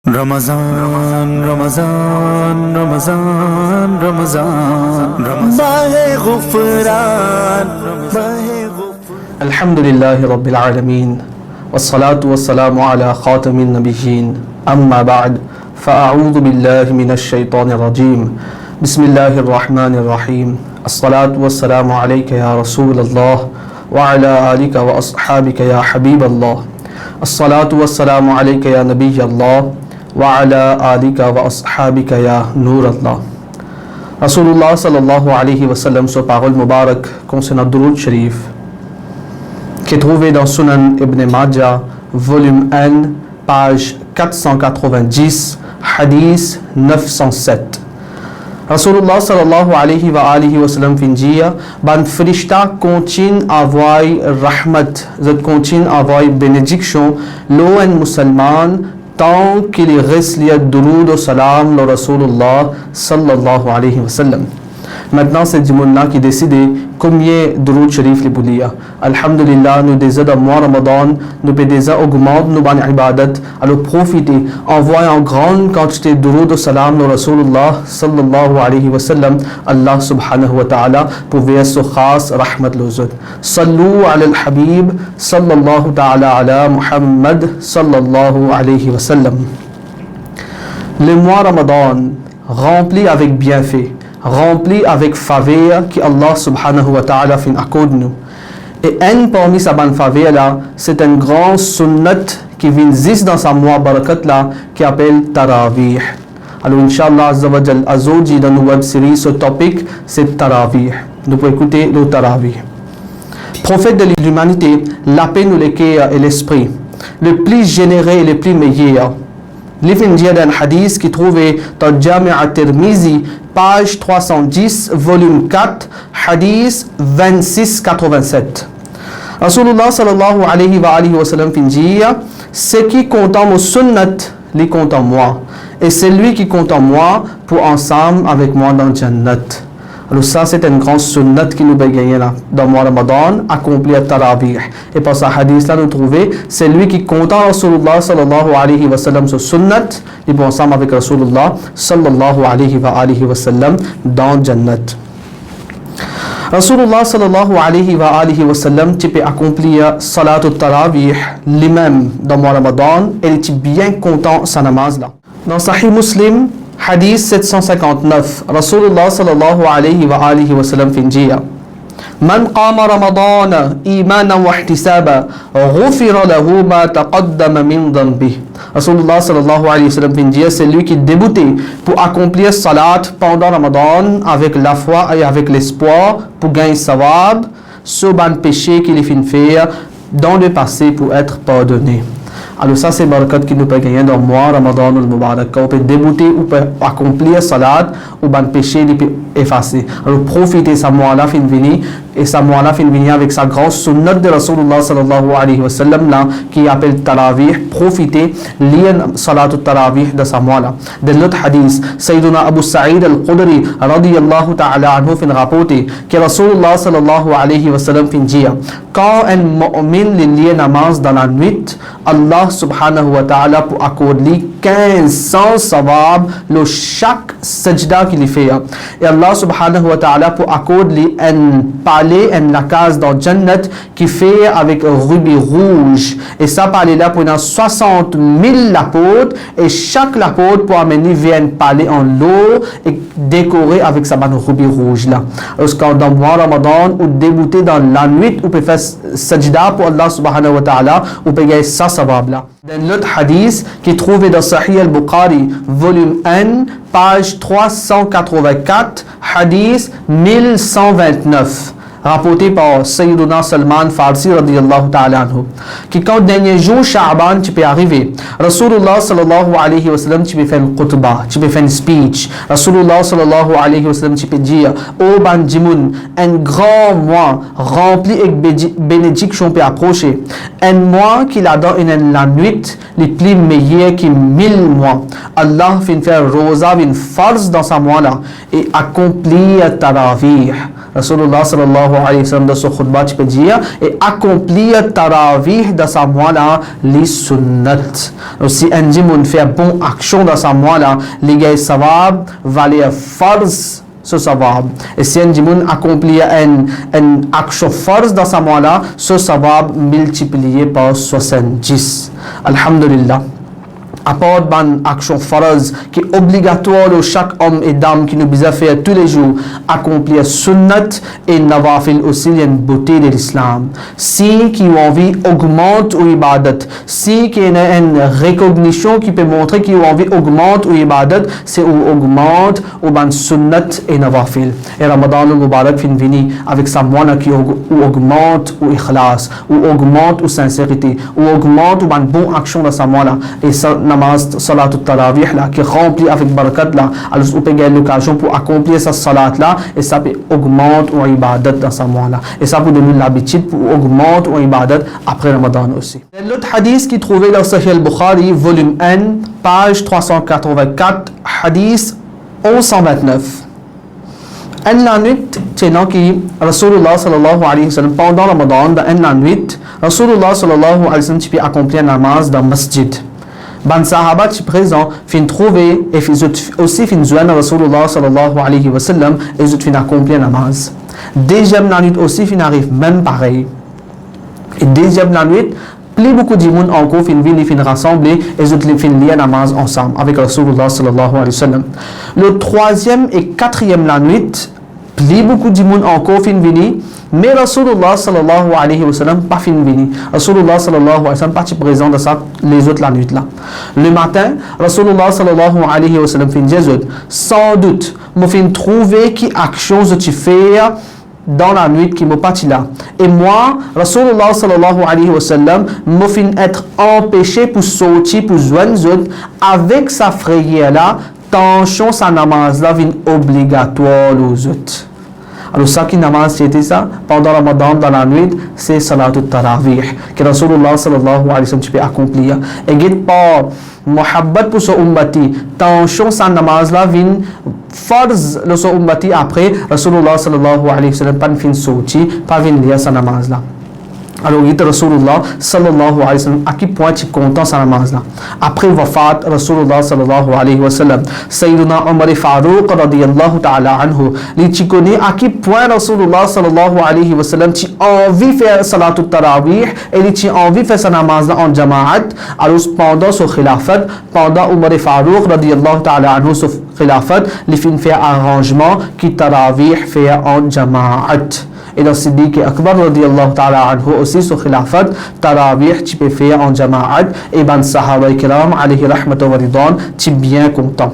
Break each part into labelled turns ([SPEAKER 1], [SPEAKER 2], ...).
[SPEAKER 1] रमजान रमजान रमजान रमजान माहे गुफरान माहे गुफरान
[SPEAKER 2] अल्हम्दुलिल्लाहि रब्बिल आलमीन वस्सलातु वस्सलामु अला खातमिन नबिय्यीन अम्मा बाद फ़अऊज़ु बिल्लाहि मिनश शैतानिर रजीम बिस्मिल्लाहिर रहमानिर रहीम अस्सलातु वस्सलामु अलैका या रसूलल्लाह व अला आलिका व अस्हाबिका या हबीबल्लाह अस्सलातु वस्सलामु अलैका या नबिय्यल्लाह व अला आलिका व अस्हाबिका या नूरल्लाह। Rasulullah sallallahu alayhi wa sallam, sa parole mubarak concernant Duroud Sharif, qui est trouvé dans Sunan Ibn Majah, volume 1, page 490, hadith 907. Rasulullah sallallahu alayhi wa sallam findia, ban frishta continue envoie rahmat, zat continue envoie bénédiction, l'eau en musulman, tant qu'il reste lié duroud au salam le Rasulullah sallallahu alayhi wa sallam. Maintenant, c'est Dimouna qui décide combien duroud sharif les boulia. Alhamdulillah, nous déjà dans mois Ramadan, nous peut déjà augmenter nos ban ibadat, alors profiter, envoyer en grande quantité duroud au salam le Rasulullah sallallahu alayhi wa sallam, Allah subhanahu wa ta'ala, pour veiller sur khas rahmat l'uzud. Sallu ala al-habib sallallahu ta'ala ala Muhammad sallallahu alayhi wa sallam. Le mois Ramadan rempli avec bienfaits, rempli avec faveur qui Allah subhanahu wa ta'ala fin accorde nous. Et un parmi sa bonne faveur là, c'est un grand sunnat qui vient juste dans sa mois barakat là, qui appelle Tarawih. Alors Inch'Allah Azza wa Jal Azoji dans nos web séries, ce topic c'est Tarawih. Nous pouvons écouter le Tarawih. Prophète de l'humanité, la paix nous le cœur et l'esprit, le plus généreux et le plus meilleur. L'Ifindien d'un hadith qui trouvait dans Jami' at-Tirmizi, page 310, volume 4, hadith 2687. Rasulullah sallallahu alayhi wa sallam findia, ce qui compte en sunnat, les compte en moi. Et celui qui compte en moi, pour ensemble avec moi dans le Jannat. Alors ça, c'est un grand sunnat qui nous bégaye là, dans le mois Ramadan, accompli à Tarawih. Et par ce hadith-là, nous trouvons, c'est lui qui compte en Rasulullah sallallahu alayhi wa sallam ce sunnat, et pour ensemble avec Rasulullah sallallahu alayhi wa sallam dans Jannat. Rasulullah sallallahu alayhi wa sallam, tu peux accomplir salat al-Tarawih, l'imam dans le mois Ramadan, et tu es bien content sa namaz là. Dans Sahih Muslim, hadith 759, Rasulullah sallallahu alayhi wa sallam finjia. Man qama Ramadan imanan wa ihtisaba ghufira lahu ma taqaddama min dhanbih. Rasulullah sallallahu alayhi wa sallam finjia, c'est lui qui débutait pour accomplir salat pendant Ramadan avec la foi et avec l'espoir pour gagner sawab, ce ban péché qu'il est fin faire dans le passé pour être pardonné. Alors ça c'est barakat qui nous peut gagner dans le mois Ramadan al-Mubarak. On peut débuter ou peut accomplir salat ou ban péché il peut effacer. Alors profitez sa mois là fin venir et sa mois là fin venir avec sa grande sunnat de Rasulullah sallallahu alayhi wa sallam là qui appelle Tarawih. Profitez lien salat al-Tarawih de sa mois là. Dans l'autre hadith, Sayyiduna Abu Sa'id al-Khudri radiyallahu ta'ala anhu fin rapporté que Rasulullah sallallahu alayhi wa sallam fin dit quand un mu'min lit namaz dans la nuit, Allah subhanahu wa ta'ala pour accorder 1500 sawab le chaque sajda qu'il fait. Et Allah subhanahu wa ta'ala pour accorder un palais, la case dans Jannat qui fait avec un rubis rouge. Et ça palais là pour 60 000 lapôtres et chaque lapôtre pour amener vers un palais en l'eau et décoré avec sa banne rubis rouge là. Lorsqu'on dans le mois Ramadan ou débuter dans la nuit ou peut faire sajda pour Allah subhanahu wa ta'ala ou peut gagner ça sawab là. Dans l'autre hadith qui est trouvé dans Sahih al-Bukhari, volume 1, page 384, hadith 1129, rapporté par Sayyiduna Salman Farsi radiyallahu ta'ala anhu, qui quand le dernier jour Sha'ban tu peux arriver, Rasulullah sallallahu alayhi wa sallam tu peux faire une khutbah, tu peux faire une speech, Rasulullah sallallahu alayhi wa sallam tu peux dire, oh ban jimoun, un grand mois rempli avec bénédiction peut approcher, un mois qui là dans la nuit les plus meilleurs qui 1000 mois, Allah fin faire rosa, fin farz dans sa mois là, et accomplir Tarawih. Rasulullah sallallahu alayhi wa sallam dans son khutbah tu peux dire et accomplir tarawih dans sa mois là les sunnat. Si un dimoun fait bon action dans sa mois là les gars savab valer farz ce savab. Et si un dimoun accomplit une action farz dans sa mois là ce savab multiplié par 70. Alhamdulillah. Apporte une action farz qui est obligatoire de chaque homme et dame qui nous besoin faire tous les jours, accomplir sunnat et nawafil aussi, il y a une beauté de l'islam. Si qui ont envie augmente ou ibadat, si qui y a une recognition qui peut montrer qui ont envie augmente ou ibadat, c'est ou augmente ou ban sunnat et nawafil. Et Ramadan le Mubarak fin vini avec sa moine qui augmente ou ikhlas, ou augmente ou sincérité, ou augmente ou ban bon action dans sa moine et ça namaz salat tarawih là qui remplit avec barakat là alors on peut gagner l'occasion pour accomplir sa salat là et ça peut augmenter ou ibadat dans sa mois là et ça peut donner l'habitude pour augmenter ou ibadat après Ramadan aussi. L'autre hadith qui trouvait dans Sahih al-Bukhari volume 1 page 384 hadith 1129. La nuit, tenant qui Rasulullah sallallahu alayhi wa sallam pendant Ramadan dans la nuit Rasulullah sallallahu alayhi wa sallam tu peux accomplir namaz dans masjid. Ban sahaba qui présent fin trouver et aussi fin joindre Rasulullah sallallahu alayhi wa sallam et ils fin accomplir namaz. Deuxième la nuit aussi fin arrive même pareil. Et deuxième la nuit plus beaucoup de monde encore fin venir fin rassembler et ils fin lire namaz ensemble avec Rasulullah sallallahu alayhi wa sallam. Le troisième et quatrième la nuit plus beaucoup de monde encore fin venir mais Rasulullah sallallahu alayhi wa sallam pas fin vini. Rasulullah sallallahu alayhi wa sallam pas présent dans ça les autres la nuit là. Le matin, Rasulullah sallallahu alayhi wa sallam fin dire sans doute me fin trouver qui action je tu fais dans la nuit qui me parti là. Et moi, Rasulullah sallallahu alayhi wa sallam me fin être empêché pour sortir pour joindre autres avec sa frayeur là, tension sa namaz là vient obligatoire aux autres. Alors ça qui namaz c'était ça pendant Ramadan dans la nuit c'est salat tarawih que Rasulullah sallallahu alayhi wa sallam tu peux accomplir et guide pas muhabbat pour son ummati tension sa namaz là vient farz le son ummati après Rasulullah sallallahu alayhi wa sallam pas fin sorti pas vient lire sa namaz là. Alors, il dit Rasulullah sallallahu alayhi wa sallam à qui point tu content sa namaz là. Après wafat Rasulullah sallallahu alayhi wa sallam, Sayyiduna Umar Farouk radiyallahu ta'ala anhu, il connaît à qui point Rasulullah sallallahu alayhi wa sallam tu envie faire salatul tarawih et tu envie faire sa namaz là en jama'at. Alors, pendant son khilafat, pendant Umar Farouk radiyallahu ta'ala anhu son khilafat, il fait faire arrangement qui tarawih fait en jama'at. Et dans Siddiq Akbar radiyallahu ta'ala anhu aussi sur khilafat tarawih tu peux faire en jama'at et ban sahaba kiram alayhi rahmatu wa ridwan tu bien content.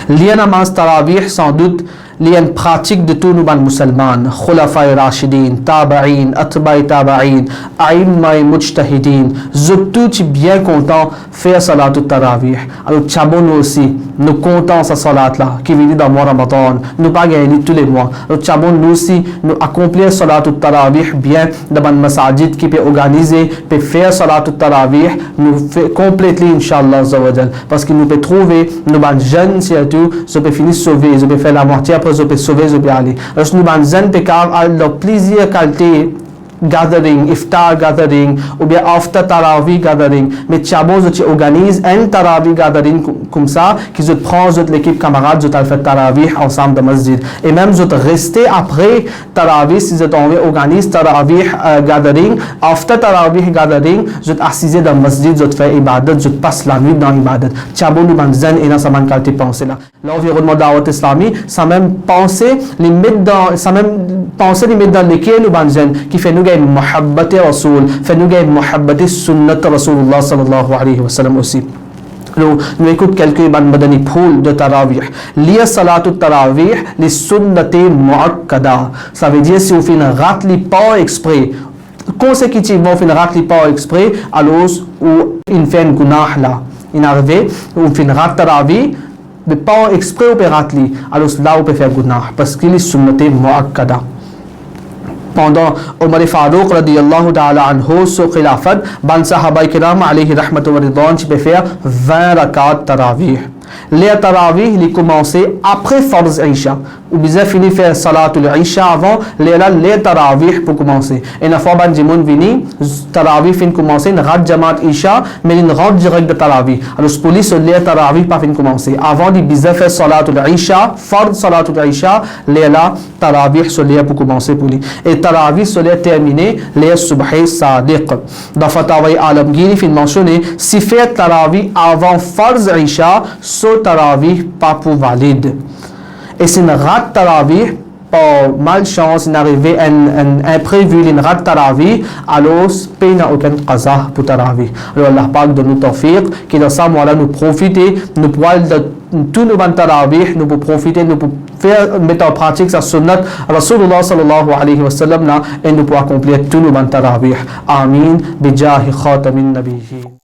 [SPEAKER 2] Lien namaz tarawih sans doute لأن pratique de tous nos musulmans, khulafai rashidin, tabaïn, atbaï tabaïn, aïmmaï mujtahidin, tout bien content faire salat tarawih. Alors tchabon aussi, nous comptons sa salat là, qui vient dans le mois Ramadan, nous pas gagner tous les mois. Alors tchabon nous aussi, nous accomplir salat tarawih bien dans le masajid qui peut organiser, peut faire salat tarawih, nous fait complètement inshallah zawajal. Parce que nous peut trouver, nos jeunes surtout, je peux finir sauver, je peux faire la moitié je peux sauver, je peux aller. Alors, nous avons le plaisir qualité gathering, iftar gathering, ou bien after tarawih gathering. Mais Tchabon, tu organises un tarawih gathering comme ça, qui se prend l'équipe camarade, tu fait tarawih ensemble dans le masjid. Et même, tu rester après tarawih, si tu organises tarawih gathering, after tarawih gathering, tu assisé dans le masjid, tu fais ibadat, tu passes la nuit dans l'ibadat. Tchabon, nous avons zen et dans sa même qualité pensée là. L'environnement d'Awat islamique, ça même pensée, les mettre dans lesquels nous avons zen, qui fait nous muhabbati rasoul fait nous gagner muhabbati sunnat rasulullah sallallahu alayhi wa sallam aussi. Nous écoutons quelques madani poul de tarawih. Liya salatu tarawih les sunnati muakkada. Ça veut dire si on fait une rate pas exprès consécutivement on fait une rate pas exprès alors où il fait un gunah là il arrive on fait une rate tarawih mais pas exprès ou ratli alors là on peut faire gunah parce qu'il est sunnati muakkada. Pendant Omar Farouk radiyallahu ta'ala anhu sur khilafat, ban sahaba kiram alayhi rahmatu wa ridwan, tu peux faire 20 rakat tarawih. Les tarawih, il commencé après Farz Isha, ou bizarre fini faire salatul isha avant les tarawih pour commencer. Et na fois ban jimon vini tarawih fin commencer une rat jamaat isha mais une rat direct de tarawih. Alors police les tarawih pas fin commencer. Avant de bizarre faire salatul isha, fard salatul isha, les tarawih solia pour commencer pour lui. Et tarawih solia terminé les subhi sadiq. Dans Fatawa Alamgiri fin mentionné si fait tarawih avant farz isha, so tarawih pas pour valide. Et c'est une rat tarawih, par malchance, il arrivé un imprévu, une rat tarawih, alors il n'y a aucun qaza pour tarawih. Alors Allah parle de nous tawfiq, qui dans ça, nous profiter, nous pourrons de tout nous tarawih, nous pouvons profiter, nous pouvons faire, mettre en pratique sa sunnat, Rasulullah sallallahu alayhi wa sallam, et nous pouvons accomplir tout nous tarawih. Amin, bijahi khatamin nabiyyin.